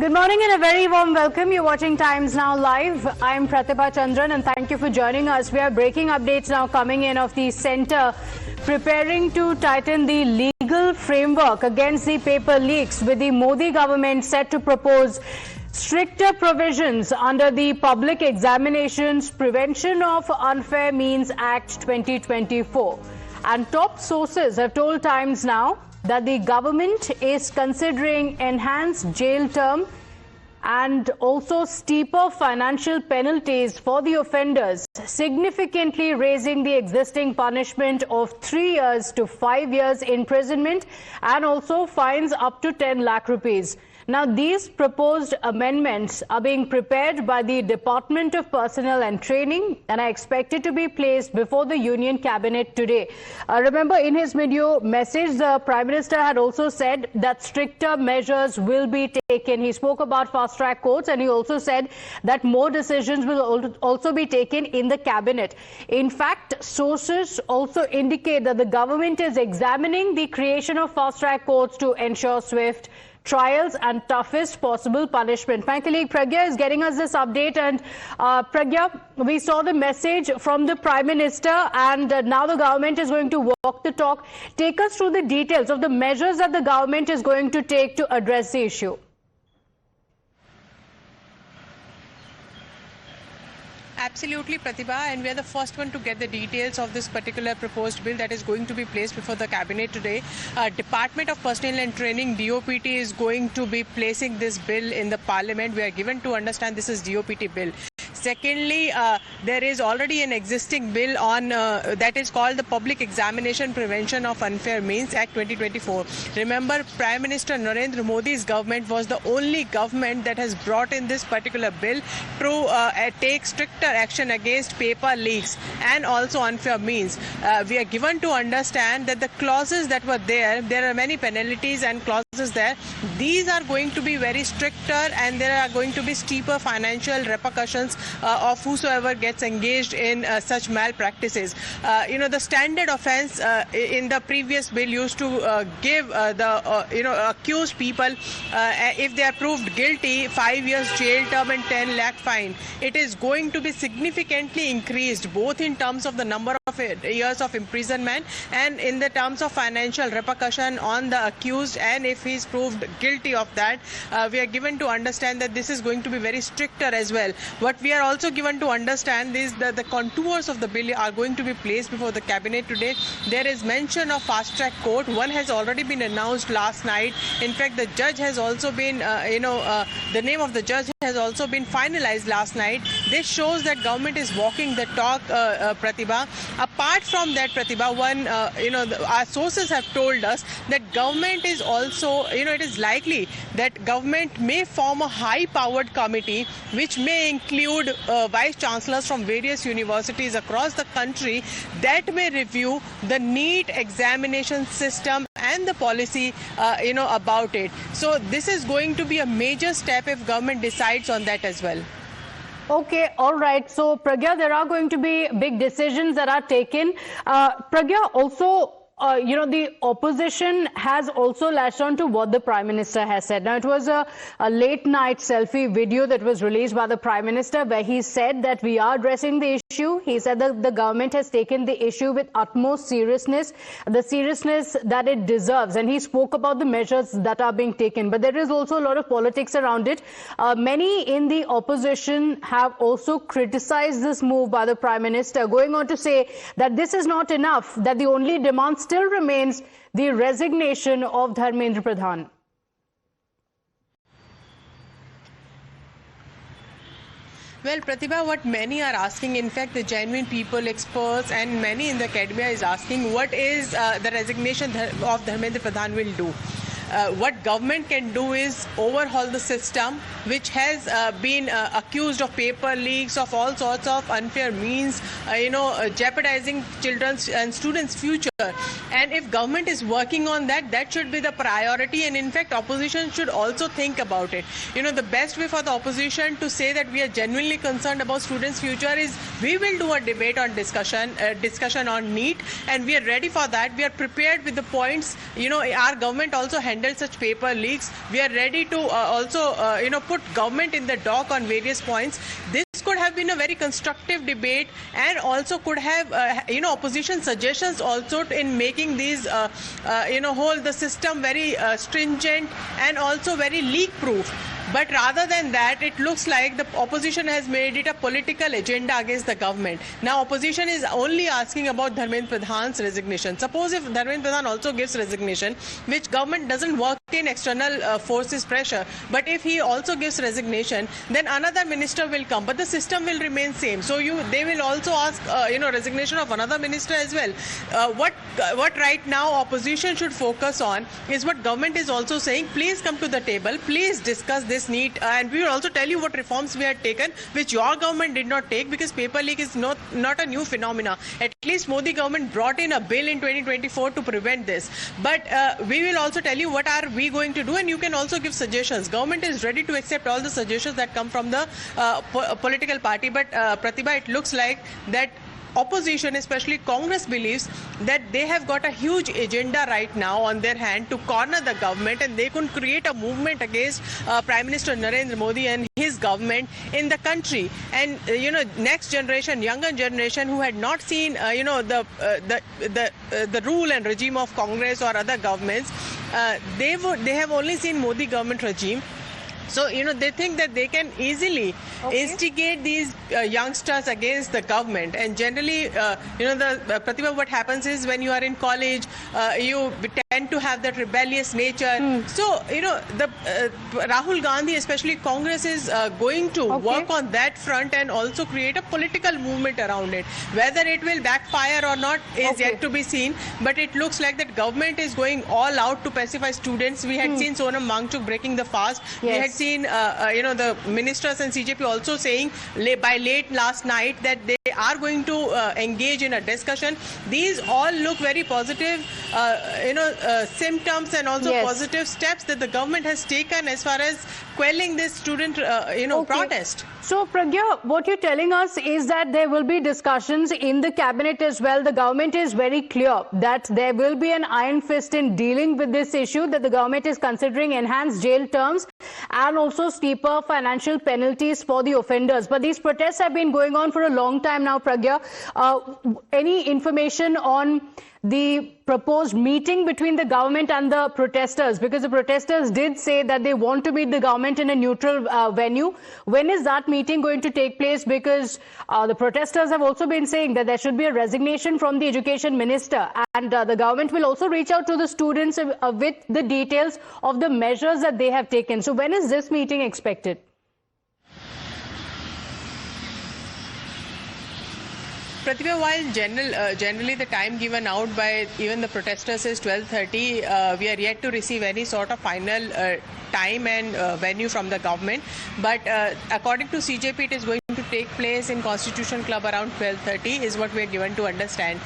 Good morning and a very warm welcome. You're watching Times Now Live. I'm Pratibha Chandran and thank you for joining us. We have breaking updates now coming in of the centre preparing to tighten the legal framework against the paper leaks, with the Modi government set to propose stricter provisions under the Public Examinations Prevention of Unfair Means Act 2024. And top sources have told Times Now that the government is considering enhanced jail term and also steeper financial penalties for the offenders, significantly raising the existing punishment of 3 years to 5 years imprisonment and also fines up to 10 lakh rupees. Now, these proposed amendments are being prepared by the Department of Personnel and Training and are expected to be placed before the Union Cabinet today. Remember, in his video message, the Prime Minister had also said that stricter measures will be taken. He spoke about fast-track courts and he also said that more decisions will also be taken in the Cabinet. In fact, sources also indicate that the government is examining the creation of fast-track courts to ensure swift trials and toughest possible punishment. My colleague Pragya is getting us this update. And Pragya, we saw the message from the Prime Minister and now the government is going to walk the talk. Take us through the details of the measures that the government is going to take to address the issue. Absolutely, Pratibha, and we are the first one to get the details of this particular proposed bill that is going to be placed before the Cabinet today. Department of Personnel and Training, DOPT, is going to be placing this bill in the Parliament. We are given to understand this is DOPT bill. Secondly, there is already an existing bill on that is called the Public Examination Prevention of Unfair Means Act 2024. Remember, Prime Minister Narendra Modi's government was the only government that has brought in this particular bill to take stricter action against paper leaks and also unfair means. We are given to understand that the clauses that were there are many penalties and clauses there. These are going to be very stricter and there are going to be steeper financial repercussions of whosoever gets engaged in such malpractices. The standard offence in the previous bill used to give the accused people, if they are proved guilty, 5 years jail term and 10 lakh fine. It is going to be significantly increased both in terms of the number of years of imprisonment and in the terms of financial repercussion on the accused, and if he is proved guilty of that, we are given to understand that this is going to be very stricter as well. What we are also given to understand is that the contours of the bill are going to be placed before the Cabinet today. There is mention of fast-track court. One has already been announced last night. In fact, the judge has also been, the name of the judge has also been finalized last night. This shows that government is walking the talk, Pratibha. Apart from that, Pratibha, our sources have told us that government is also, it is likely that government may form a high-powered committee which may include vice chancellors from various universities across the country that may review the NEET examination system and the policy, about it. So this is going to be a major step if government decides on that as well. Okay, all right. So, Pragya, there are going to be big decisions that are taken. Pragya, also, the opposition has also latched on to what the Prime Minister has said. Now, it was a late night selfie video that was released by the Prime Minister where he said that we are addressing the issue. He said that the government has taken the issue with utmost seriousness, the seriousness that it deserves. And he spoke about the measures that are being taken. But there is also a lot of politics around it. Many in the opposition have also criticized this move by the Prime Minister, going on to say that this is not enough, that the only demand still remains the resignation of Dharmendra Pradhan. Well, Pratibha, what many are asking, in fact, the genuine people, experts, and many in the academia is asking, what is the resignation of Dharmendra Pradhan will do? What government can do is overhaul the system, which has been accused of paper leaks, of all sorts of unfair means, jeopardizing children's and students' future. And if government is working on that, that should be the priority. And in fact, opposition should also think about it. The best way for the opposition to say that we are genuinely concerned about students' future is we will do a debate on discussion on NEET, and we are ready for that. We are prepared with the points. Our government also handle such paper leaks. We are ready to also, put government in the dock on various points. This could have been a very constructive debate and also could have, opposition suggestions also in making these, hold the system very stringent and also very leak-proof. But rather than that, it looks like the opposition has made it a political agenda against the government. Now, opposition is only asking about Dharmendra Pradhan's resignation. Suppose if Dharmendra Pradhan also gives resignation, which government doesn't work in external forces pressure, but if he also gives resignation, then another minister will come, but the system will remain same. So they will also ask, resignation of another minister as well. What right now opposition should focus on is what government is also saying. Please come to the table. Please discuss this need, and we will also tell you what reforms we had taken, which your government did not take, because paper leak is not a new phenomena. At least Modi government brought in a bill in 2024 to prevent this. But we will also tell you what are we going to do, and you can also give suggestions. Government is ready to accept all the suggestions that come from the political party. But Pratibha, it looks like that opposition, especially Congress, believes that they have got a huge agenda right now on their hand to corner the government, and they could create a movement against Prime Minister Narendra Modi and his government in the country. And next generation, younger generation who had not seen the rule and regime of Congress or other governments, they have only seen Modi government regime. So, they think that they can easily instigate these youngsters against the government. And generally, Pratibha, what happens is when you are in college, you tend to have that rebellious nature. So, Rahul Gandhi, especially Congress, is going to work on that front and also create a political movement around it. Whether it will backfire or not is yet to be seen. But it looks like that government is going all out to pacify students. We had seen Sonam Wangchuk breaking the fast. We had seen, the ministers and CJP also saying by late last night that they are going to engage in a discussion. These all look very positive, symptoms and also positive steps that the government has taken as far as quelling this student, protest. So, Pragya, what you're telling us is that there will be discussions in the cabinet as well. The government is very clear that there will be an iron fist in dealing with this issue, that the government is considering enhanced jail terms and also steeper financial penalties for the offenders. But these protests have been going on for a long time now, Pragya. Any information on the proposed meeting between the government and the protesters? Because the protesters did say that they want to meet the government in a neutral venue. When is that meeting going to take place? Because the protesters have also been saying that there should be a resignation from the education minister, and the government will also reach out to the students with the details of the measures that they have taken. So when is this meeting expected? Pratibha, while generally the time given out by even the protesters is 12:30, we are yet to receive any sort of final time and venue from the government. But according to CJP, it is going to take place in Constitution Club around 12:30 is what we are given to understand.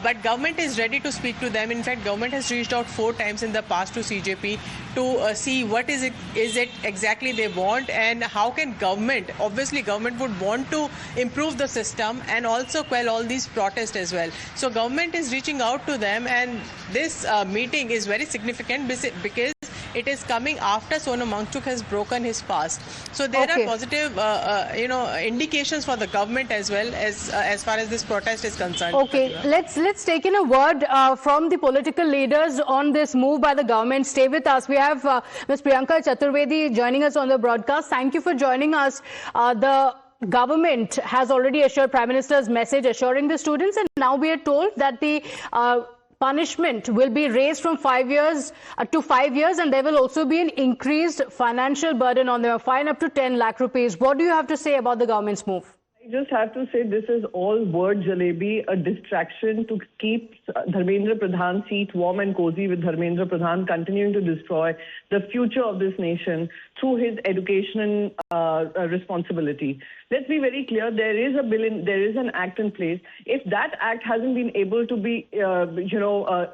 But government is ready to speak to them. In fact, government has reached out 4 times in the past to CJP to see what is it exactly they want, and how can government, obviously government would want to improve the system and also quell all these protests as well. So government is reaching out to them, and this meeting is very significant because it is coming after Sonam Wangchuk has broken his fast. So there are positive, indications for the government as well as far as this protest is concerned. Okay, let's take in a word from the political leaders on this move by the government. Stay with us. We have Ms. Priyanka Chaturvedi joining us on the broadcast. Thank you for joining us. The government has already assured Prime Minister's message assuring the students, and now we are told that the punishment will be raised from 5 years to 5 years, and there will also be an increased financial burden on them, a fine up to 10 lakh rupees. What do you have to say about the government's move? I just have to say this is all word jalebi, a distraction to keep Dharmendra Pradhan's seat warm and cozy, with Dharmendra Pradhan continuing to destroy the future of this nation through his education responsibility. Let's be very clear, there is a bill there is an act in place. If that act hasn't been able to be, a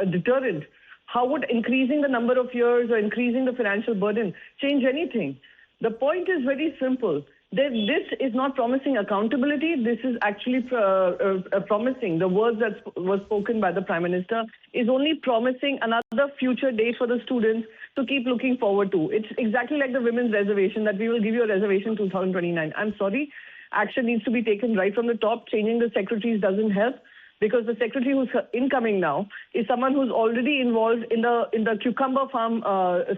deterrent, how would increasing the number of years or increasing the financial burden change anything? The point is very simple. This is not promising accountability. This is actually promising. The words that was spoken by the Prime Minister is only promising another future date for the students to keep looking forward to. It's exactly like the women's reservation, that we will give you a reservation 2029. I'm sorry, action needs to be taken right from the top. Changing the secretaries doesn't help, because the secretary who's incoming now is someone who's already involved in the cucumber farm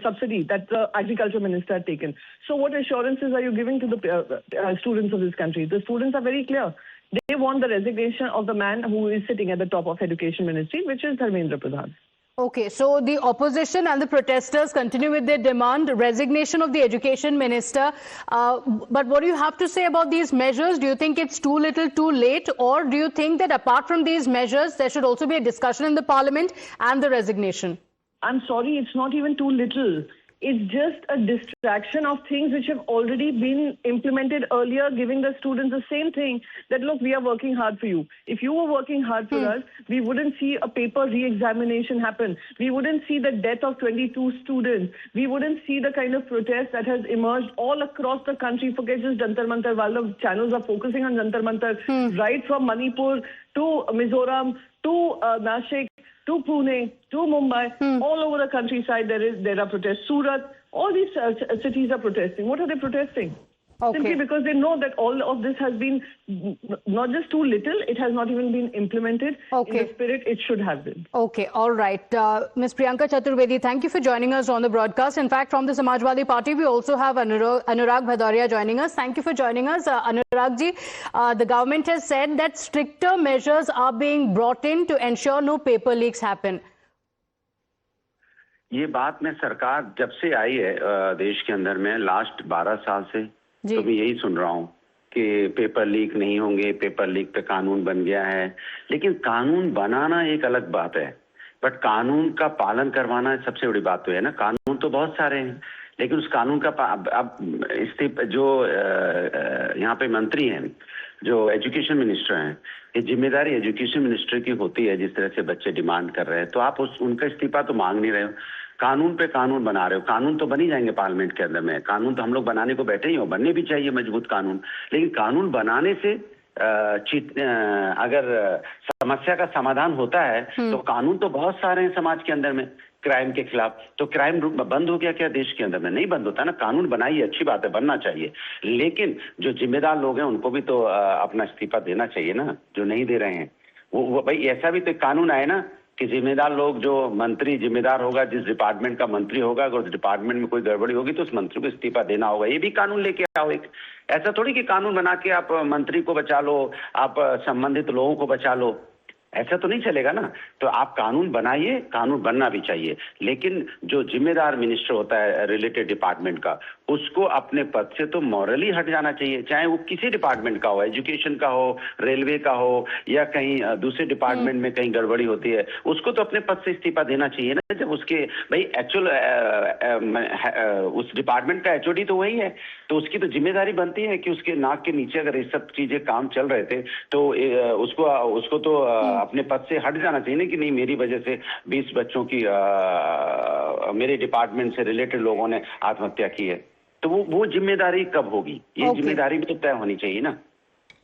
subsidy that the agriculture minister had taken. So what assurances are you giving to the students of this country? The students are very clear. They want the resignation of the man who is sitting at the top of Education Ministry, which is Dharmendra Pradhan. Okay, so the opposition and the protesters continue with their demand, resignation of the education minister. But what do you have to say about these measures? Do you think it's too little, too late? Or do you think that apart from these measures, there should also be a discussion in the parliament and the resignation? I'm sorry, it's not even too little. It's just a distraction of things which have already been implemented earlier, giving the students the same thing, that look, we are working hard for you. If you were working hard for us, we wouldn't see a paper re-examination happen. We wouldn't see the death of 22 students. We wouldn't see the kind of protest that has emerged all across the country. Forget just Jantar Mantar, while the channels are focusing on Jantar Mantar, right from Manipur to Mizoram to Nashik, to Pune, to Mumbai, all over the countryside there are protests. Surat, all these cities are protesting. What are they protesting? Okay. Simply because they know that all of this has been not just too little, it has not even been implemented in the spirit it should have been. Okay, all right. Ms. Priyanka Chaturvedi, thank you for joining us on the broadcast. In fact, from the Samajwadi Party, we also have Anurag Bhadoria joining us. Thank you for joining us. Anurag ji, the government has said that stricter measures are being brought in to ensure no paper leaks happen. ये बात में सरकार जब से आई है देश के अंदर में लास्ट 12 साल से तो मैं यही सुन रहा हूँ कि पेपर लीक नहीं होंगे, पेपर लीक पे कानून बन गया है। लेकिन कानून बनाना एक अलग बात है, बट कानून का पालन करवाना सबसे बड़ी बात तो है ना। कानून तो बहुत सारे हैं, लेकिन उस कानून का अब जो यहाँ पे मंत्री हैं, जो एजुकेशन मिनिस्टर हैं, ये जिम्मेदारी एजुकेशन मिनिस्टर की होती है। जिस तरह से बच्चे डिमांड कर रहे हैं तो आप उनका इस्तीफा तो मांग नहीं रहे हो, कानून पे कानून बना रहे हो। कानून तो बन ही जाएंगे पार्लियामेंट के अंदर में, कानून तो हम लोग बनाने को बैठे ही हो, बनने भी चाहिए मजबूत कानून। लेकिन कानून बनाने से अगर समस्या का समाधान होता है तो कानून तो बहुत सारे हैं समाज के अंदर में क्राइम के खिलाफ। तो क्राइम बंद हो गया क्या देश के अंदर में? नहीं बंद होता ना। कानून बनाइए, अच्छी बात है, बनना चाहिए, लेकिन जो जिम्मेदार लोग हैं उनको भी तो अपना इस्तीफा देना चाहिए ना, जो नहीं दे रहे हैं। वो भाई ऐसा भी तो कानून आए ना कि जिम्मेदार लोग, जो मंत्री जिम्मेदार होगा, जिस डिपार्टमेंट का मंत्री होगा, अगर उस डिपार्टमेंट में कोई गड़बड़ी होगी तो उस मंत्री को इस्तीफा देना होगा। ये भी कानून लेके आओ एक। ऐसा थोड़ी कि कानून बना के आप मंत्री को बचा लो, आप संबंधित लोगों को बचा लो, ऐसा तो नहीं चलेगा ना। तो आप कानून बनाइए, कानून बनना भी चाहिए, लेकिन जो जिम्मेदार मिनिस्टर होता है रिलेटेड डिपार्टमेंट का, उसको अपने पद से तो मॉरली हट जाना चाहिए, चाहे वो किसी डिपार्टमेंट का हो, एजुकेशन का हो, रेलवे का हो, या कहीं दूसरे डिपार्टमेंट में कहीं गड़बड़ी होती है, उसको तो अपने पद से इस्तीफा देना चाहिए ना। जब उसके भाई एक्चुअल उस डिपार्टमेंट का एचओडी तो वही है, तो उसकी तो जिम्मेदारी बनती है कि उसके नाक के नीचे अगर ये सब चीजें काम चल रहे थे तो उसको तो अपने पद से हट जाना चाहिए ना, कि नहीं मेरी वजह से 20 बच्चों की मेरे डिपार्टमेंट से रिलेटेड लोगों ने आत्महत्या की है। तो वो जिम्मेदारी कब होगी? ये जिम्मेदारी भी तो तय होनी चाहिए ना।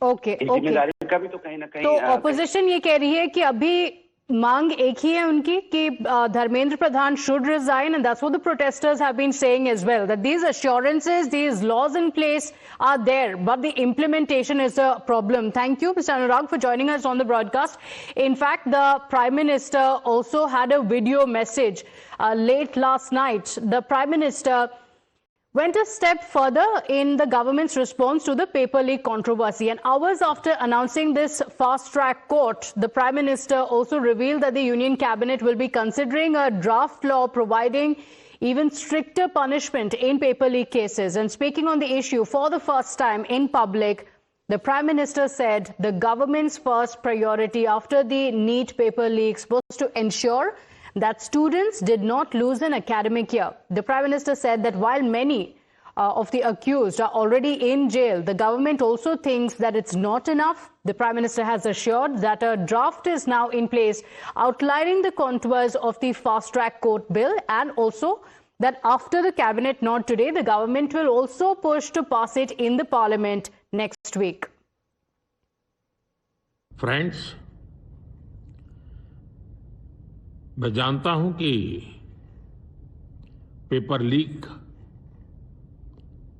जिम्मेदारी का भी तो कहीं ना कहीं। तो ऑपोजिशन ये कह रही है कि अभी मांग एक ही है उनकी कि Dharmendra Pradhan should resign, and that's what the protesters have been saying as well, that these assurances, these laws in place are there, but the implementation is a problem. Thank you, Mr. Anurag, for joining us on the broadcast. In fact, the Prime Minister also had a video message late last night. The Prime Minister went a step further in the government's response to the paper leak controversy. And hours after announcing this fast-track court, the Prime Minister also revealed that the Union Cabinet will be considering a draft law providing even stricter punishment in paper leak cases. And speaking on the issue for the first time in public, the Prime Minister said the government's first priority after the NEET paper leaks was to ensure that students did not lose an academic year. The Prime Minister said that while many of the accused are already in jail, the government also thinks that it's not enough. The Prime Minister has assured that a draft is now in place outlining the contours of the fast-track court bill, and also that after the cabinet nod today, the government will also push to pass it in the parliament next week. Friends, मैं जानता हूं कि paper leak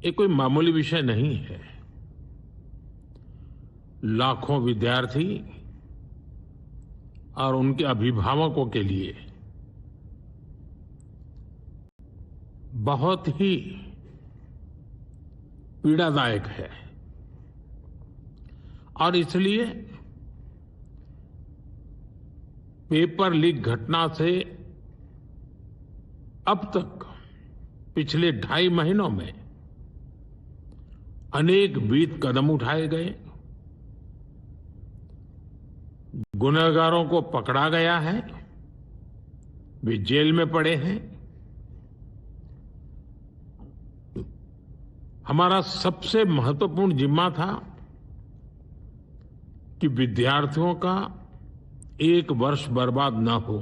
ये कोई मामूली विषय नहीं है। लाखों विद्यार्थी और उनके अभिभावकों के लिए बहुत ही पीड़ादायक है और इसलिए पेपर लीक घटना से अब तक पिछले 2.5 महीनों में अनेक विध कदम उठाए गए, गुनहगारों को पकड़ा गया है, वे जेल में पड़े हैं। हमारा सबसे महत्वपूर्ण जिम्मा था कि विद्यार्थियों का 1 वर्ष बर्बाद न हो।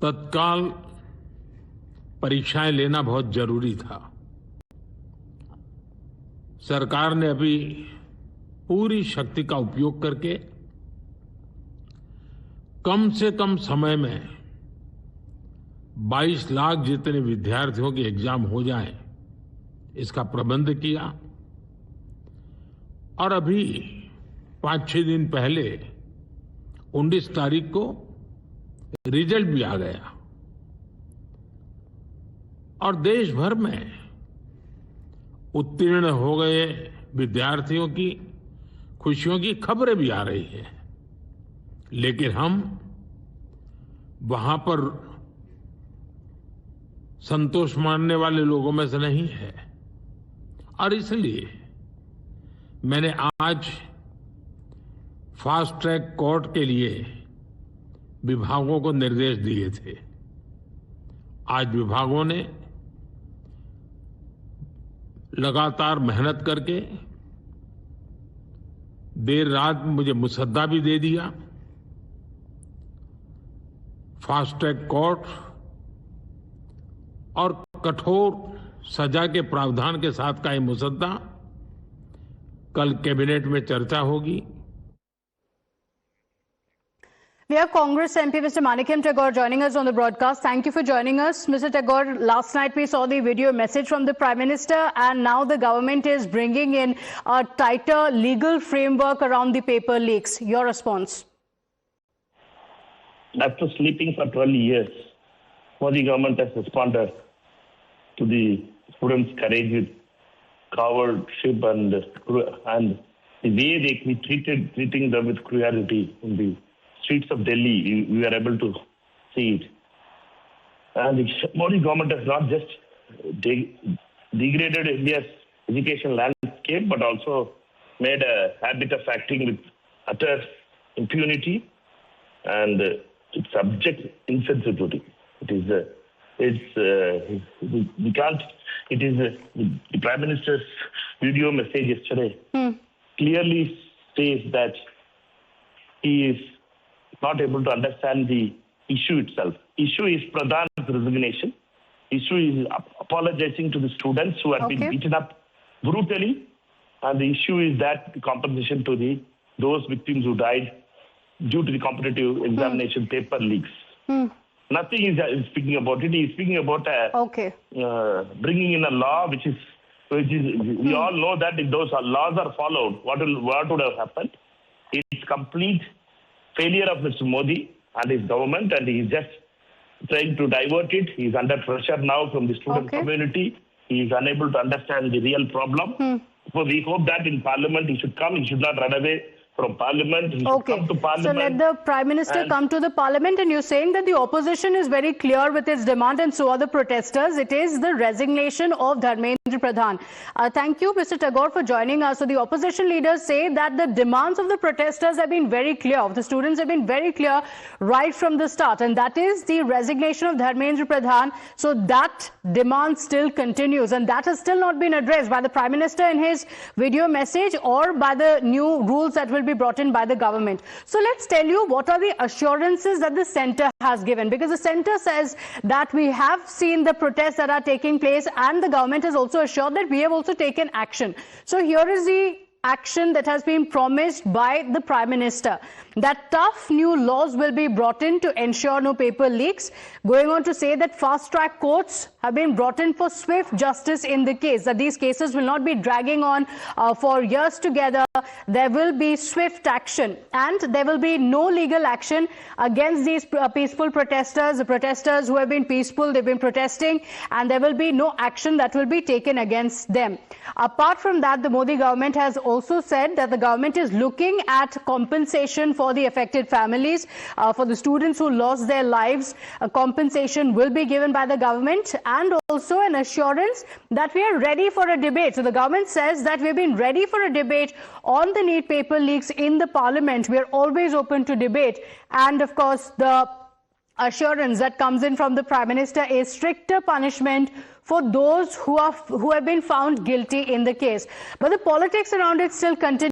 तत्काल परीक्षाएं लेना बहुत जरूरी था। सरकार ने अभी पूरी शक्ति का उपयोग करके कम से कम समय में 22 लाख जितने विद्यार्थियों के एग्जाम हो जाएं, इसका प्रबंध किया और अभी 5-6 दिन पहले 19 तारीख को रिजल्ट भी आ गया और देश भर में उत्तीर्ण हो गए विद्यार्थियों की खुशियों की खबरें भी आ रही हैं। लेकिन हम वहां पर संतोष मानने वाले लोगों में से नहीं है और इसलिए मैंने आज फास्ट ट्रैक कोर्ट के लिए विभागों को निर्देश दिए थे। आज विभागों ने लगातार मेहनत करके देर रात मुझे मुसद्दा भी दे दिया। फास्ट ट्रैक कोर्ट और कठोर सजा के प्रावधान के साथ का ये मुसद्दा कल कैबिनेट में चर्चा होगी। We have Congress MP Mr. Manickam Tagore joining us on the broadcast. Thank you for joining us. Mr. Tagore, last night we saw the video message from the Prime Minister and now the government is bringing in a tighter legal framework around the paper leaks. Your response? After sleeping for 12 years, Modi government has responded to the students' courage with cowardship and the way they treating them with cruelty in the streets of Delhi. We were able to see it. And the Modi government has not just degraded India's education landscape, but also made a habit of acting with utter impunity and its subject insensitivity. The Prime Minister's video message yesterday clearly says that he is not able to understand the issue itself. Issue is Pradhan's resignation. Issue is apologizing to the students who have been beaten up brutally. And the issue is that the compensation to those victims who died due to the competitive examination paper leaks. Nothing is speaking about it. He is speaking about bringing in a law which is we all know that if those laws are followed, what would have happened? It's complete failure of Mr. Modi and his government, and he is just trying to divert it. He is under pressure now from the student community. He is unable to understand the real problem. So we hope that in Parliament he should come. He should not run away from Parliament. He should come to Parliament. So let the Prime Minister come to the Parliament, and you're saying that the opposition is very clear with its demand and so are the protesters. It is the resignation of Dharmendra Pradhan. Thank you, Mr. Tagore, for joining us. So the opposition leaders say that the demands of the protesters have been very clear. The students have been very clear right from the start, and that is the resignation of Dharmendra Pradhan. So that demand still continues, and that has still not been addressed by the Prime Minister in his video message or by the new rules that will be brought in by the government. So let's tell you what are the assurances that the centre has given, because the centre says that we have seen the protests that are taking place and the government has also assured that we have also taken action. So here is the action that has been promised by the Prime Minister. that tough new laws will be brought in to ensure no paper leaks, going on to say that fast-track courts have been brought in for swift justice in the case, that these cases will not be dragging on for years together. There will be swift action and there will be no legal action against these peaceful protesters, the protesters who have been peaceful, they've been protesting, and there will be no action that will be taken against them. Apart from that, the Modi government has also said that the government is looking at compensation for the affected families, for the students who lost their lives. A compensation will be given by the government, and also an assurance that we are ready for a debate. So the government says that we've been ready for a debate on the NEET paper leaks in the parliament. We are always open to debate. And of course, the assurance that comes in from the Prime Minister is stricter punishment for those who have been found guilty in the case. But the politics around it still continue.